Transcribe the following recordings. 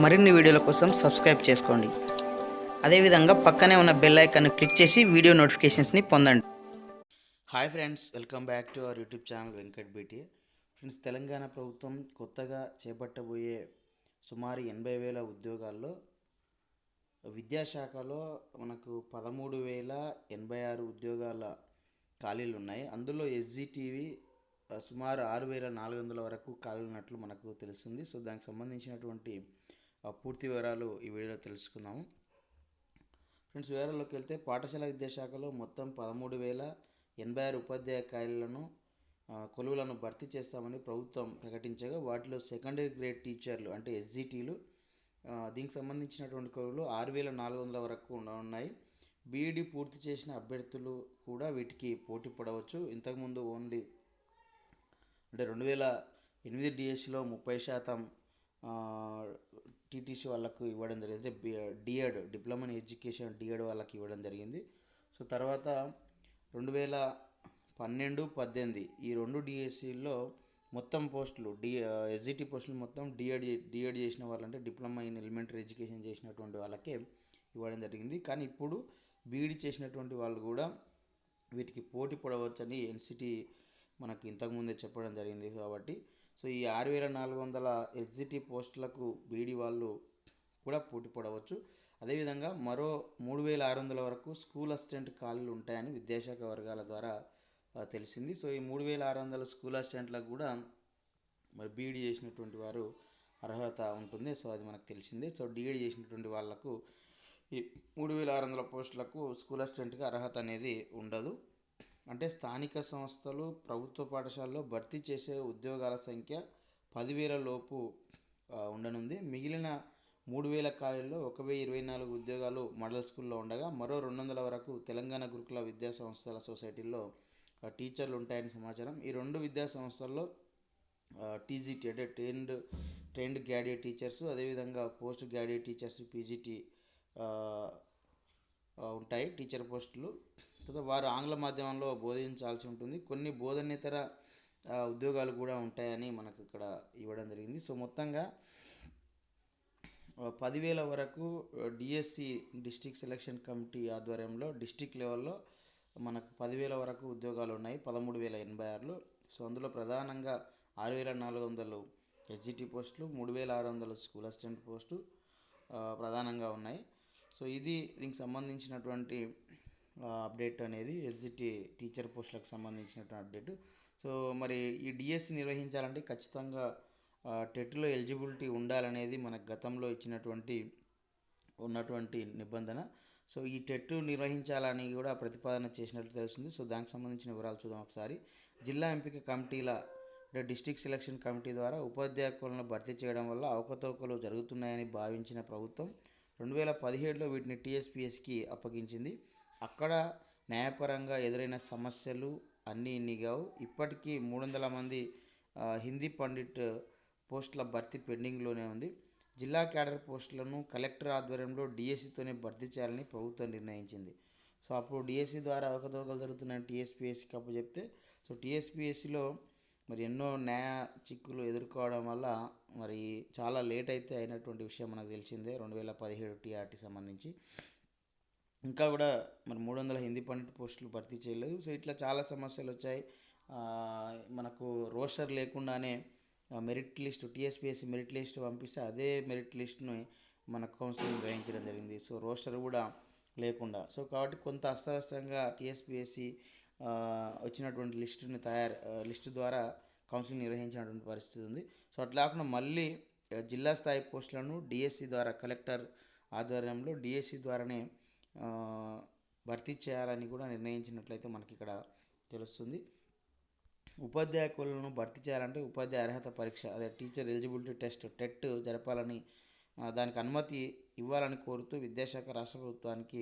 మరిన్ని వీడియోల కోసం సబ్స్క్రైబ్ చేసుకోండి. అదేవిధంగా పక్కనే ఉన్న బెల్ ఐకాన్ క్లిక్ చేసి వీడియో నోటిఫికేషన్స్ని పొందండి. Hi friends, welcome back to our YouTube channel వెంకట్బta. ఫ్రెండ్స్, తెలంగాణ ప్రభుత్వం కొత్తగా చేపట్టబోయే సుమారు 80,000 ఉద్యోగాల్లో విద్యాశాఖలో మనకు 13,086 ఉద్యోగాల ఖాళీలు ఉన్నాయి. అందులో ఎస్జిటివి సుమారు 6,400 వరకు ఖాళీలు ఉన్నట్లు మనకు తెలుస్తుంది. సో దానికి సంబంధించినటువంటి పూర్తి వివరాలు ఈ వీడియోలో తెలుసుకుందాము. ఫ్రెండ్స్, వివరాల్లోకి వెళ్తే పాఠశాల విద్యాశాఖలో మొత్తం 13,086 ఉపాధ్యాయ ఖాళీలను కొలువులను భర్తీ చేస్తామని ప్రభుత్వం ప్రకటించగా, వాటిలో సెకండరీ గ్రేడ్ టీచర్లు అంటే ఎస్జిటీలు దీనికి సంబంధించినటువంటి కొలువులు 6,400 వరకు ఉన్నాయి. బీఈడి పూర్తి చేసిన అభ్యర్థులు కూడా వీటికి పోటీ పడవచ్చు. ఇంతకుముందు ఓన్లీ అంటే 2008 డిఎస్సిలో 30% టీటీసీ వాళ్ళకు ఇవ్వడం జరిగింది. D Ed diploma in education D Ed వాళ్ళకి ఇవ్వడం జరిగింది. సో తర్వాత 2012-18 ఈ 2 డిఎస్సిలో మొత్తం పోస్టులు ఎస్జిటి పోస్టులు మొత్తం డిఎడ్ చేసిన వాళ్ళంటే డిప్లొమా ఇన్ ఎలిమెంటరీ ఎడ్యుకేషన్ చేసినటువంటి వాళ్ళకే ఇవ్వడం జరిగింది. కానీ ఇప్పుడు బీఈడి చేసినటువంటి వాళ్ళు కూడా వీటికి పోటీ పడవచ్చని ఎన్సిటి మనకు ఇంతకుముందే చెప్పడం జరిగింది. కాబట్టి సో ఈ 6,400 ఎస్జిటి పోస్టులకు బీఈడి వాళ్ళు కూడా పోటీ పడవచ్చు. అదేవిధంగా మరో 3,600 వరకు స్కూల్ అసిస్టెంట్ ఖాళీలు ఉంటాయని విద్యాశాఖ వర్గాల ద్వారా తెలిసింది. సో ఈ 3,600 స్కూల్ అసిస్టెంట్లకు కూడా మరి బీఈడి చేసినటువంటి వారు అర్హత ఉంటుంది. సో అది మనకు తెలిసిందే. సో డిఈడి చేసినటువంటి వాళ్లకు ఈ 3,600 పోస్టులకు స్కూల్ అసిస్టెంట్గా అర్హత అనేది ఉండదు. అంటే స్థానిక సంస్థలు ప్రభుత్వ పాఠశాలలో భర్తీ చేసే ఉద్యోగాల సంఖ్య 10,000 లోపు ఉండనుంది. మిగిలిన 3,000 ఖాళీల్లో 1,024 ఉద్యోగాలు మోడల్ స్కూల్లో ఉండగా, మరో 200 వరకు తెలంగాణ గురుకుల విద్యా సంస్థల సొసైటీల్లో టీచర్లు ఉంటాయని సమాచారం. ఈ 2 విద్యా సంస్థల్లో టీజీటీ అంటే ట్రైన్డ్ గ్రాడ్యుయేట్ టీచర్స్, అదేవిధంగా పోస్ట్ గ్రాడ్యుయేట్ టీచర్స్ పీజీటీ ఉంటాయి టీచర్ పోస్టులు. తర్వాత వారు ఆంగ్ల మాధ్యమంలో బోధించాల్సి ఉంటుంది. కొన్ని బోధనేతర ఉద్యోగాలు కూడా ఉంటాయని మనకు ఇక్కడ ఇవ్వడం జరిగింది. సో మొత్తంగా 10,000 వరకు డిఎస్సి డిస్ట్రిక్ట్ సెలక్షన్ కమిటీ ఆధ్వర్యంలో డిస్ట్రిక్ట్ లెవెల్లో మనకు 10,000 వరకు ఉద్యోగాలు ఉన్నాయి 13,086లో. సో అందులో ప్రధానంగా 6,400 ఎస్జిటి పోస్టులు, 3,600 స్కూల్ అసిస్టెంట్ పోస్టు ప్రధానంగా ఉన్నాయి. సో దీనికి సంబంధించినటువంటి అప్డేట్ అనేది ఎస్జిటి టీచర్ పోస్టులకు సంబంధించినటువంటి అప్డేట్. సో మరి ఈ డిఎస్సి నిర్వహించాలంటే ఖచ్చితంగా టెట్లో ఎలిజిబిలిటీ ఉండాలనేది మనకు గతంలో ఉన్నటువంటి నిబంధన. సో ఈ టెట్ నిర్వహించాలని కూడా ప్రతిపాదన చేసినట్లు తెలుస్తుంది. సో దానికి సంబంధించిన వివరాలు చూద్దాం ఒకసారి. జిల్లా ఎంపిక కమిటీల డిస్ట్రిక్ట్ సెలక్షన్ కమిటీ ద్వారా ఉపాధ్యాయ కొలను భర్తీ చేయడం వల్ల అవకతవకలు జరుగుతున్నాయని భావించిన ప్రభుత్వం 2017లో వీటిని టీఎస్పీఎస్కి అప్పగించింది. అక్కడ న్యాయపరంగా ఎదురైన సమస్యలు అన్నీ ఇన్నిగావు. ఇప్పటికీ 300 మంది హిందీ పండిట్ పోస్టుల భర్తీ పెండింగ్లోనే ఉంది. జిల్లా క్యాడర్ పోస్టులను కలెక్టర్ ఆధ్వర్యంలో డిఎస్సితోనే భర్తీ చేయాలని ప్రభుత్వం నిర్ణయించింది. సో అప్పుడు డిఎస్సి ద్వారా అవకతవకలు జరుగుతున్నాయని టీఎస్పీఎస్సికి అప్పచెప్తే, సో టీఎస్పీఎస్సిలో మరి ఎన్నో న్యాయ చిక్కులు ఎదుర్కోవడం వల్ల మరి చాలా లేట్ అయితే అయినటువంటి విషయం మనకు తెలిసిందే. 2017 టీఆర్టీ సంబంధించి ఇంకా కూడా మరి 300 హిందీ పండిట్ పోస్టులు భర్తీ చేయలేదు. సో ఇట్లా చాలా సమస్యలు వచ్చాయి. మనకు రోస్టర్ లేకుండానే merit list TSPSC merit list పంపిస్తే అదే మెరిట్ లిస్ట్ని మన కౌన్సిలింగ్ నిర్వహించడం జరిగింది. సో రోస్టర్ కూడా లేకుండా. సో కాబట్టి కొంత అస్తవ్యస్తంగా టీఎస్పీఎస్సి వచ్చినటువంటి లిస్టు ద్వారా కౌన్సిలింగ్ నిర్వహించినటువంటి పరిస్థితి ఉంది. సో అట్లా కాకుండా మళ్ళీ జిల్లా స్థాయి పోస్టులను డిఎస్సి ద్వారా కలెక్టర్ ఆధ్వర్యంలో డిఎస్సి ద్వారానే భర్తీ చేయాలని కూడా నిర్ణయించినట్లయితే మనకి ఇక్కడ తెలుస్తుంది. ఉపాధ్యాయ కొలను భర్తీ చేయాలంటే ఉపాధ్యాయ అర్హత పరీక్ష అదే టీచర్ ఎలిజిబిలిటీ టెస్ట్ టెట్ జరపాలని, దానికి అనుమతి ఇవ్వాలని కోరుతూ విద్యాశాఖ రాష్ట్ర ప్రభుత్వానికి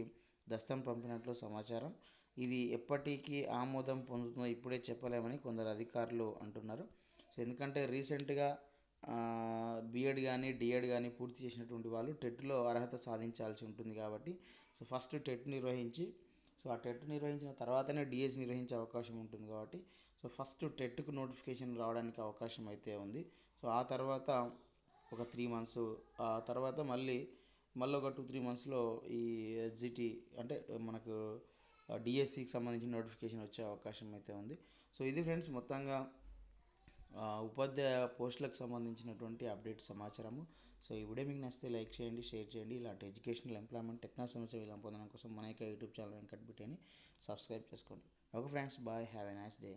దస్తం పంపినట్లు సమాచారం. ఇది ఎప్పటికీ ఆమోదం పొందుతుందో ఇప్పుడే చెప్పలేమని కొందరు అధికారులు అంటున్నారు. సో ఎందుకంటే రీసెంట్గా బీఎడ్ కానీ డిఎడ్ కానీ పూర్తి చేసినటువంటి వాళ్ళు టెట్లో అర్హత సాధించాల్సి ఉంటుంది. కాబట్టి సో ఫస్ట్ టెట్ నిర్వహించి, సో ఆ టెట్ నిర్వహించిన తర్వాతనే డిఎస్సి నిర్వహించే అవకాశం ఉంటుంది. కాబట్టి సో ఫస్ట్ టెట్కు నోటిఫికేషన్ రావడానికి అవకాశం అయితే ఉంది. సో ఆ తర్వాత ఒక 3 మంత్స్, ఆ తర్వాత మళ్ళీ ఒక 2-3 మంత్స్లో ఈ ఎస్జిటి అంటే మనకు డిఎస్సికి సంబంధించిన నోటిఫికేషన్ వచ్చే అవకాశం అయితే ఉంది. సో ఇది ఫ్రెండ్స్ మొత్తంగా ఉపాధ్యాయ పోస్టులకు సంబంధించినటువంటి అప్డేట్ సమాచారము. సో ఈ వీడియో మీకు నచ్చితే లైక్ చేయండి, షేర్ చేయండి. ఇలాంటి ఎడ్యుకేషనల్, ఎంప్లాయ్మెంట్, టెక్నాలజీ సమాచారం ఇలా పొందడం కోసం మన యొక్క YouTube channel Venkat Bitani subscribe చేసుకోండి. Okay friends, bye, have a nice day.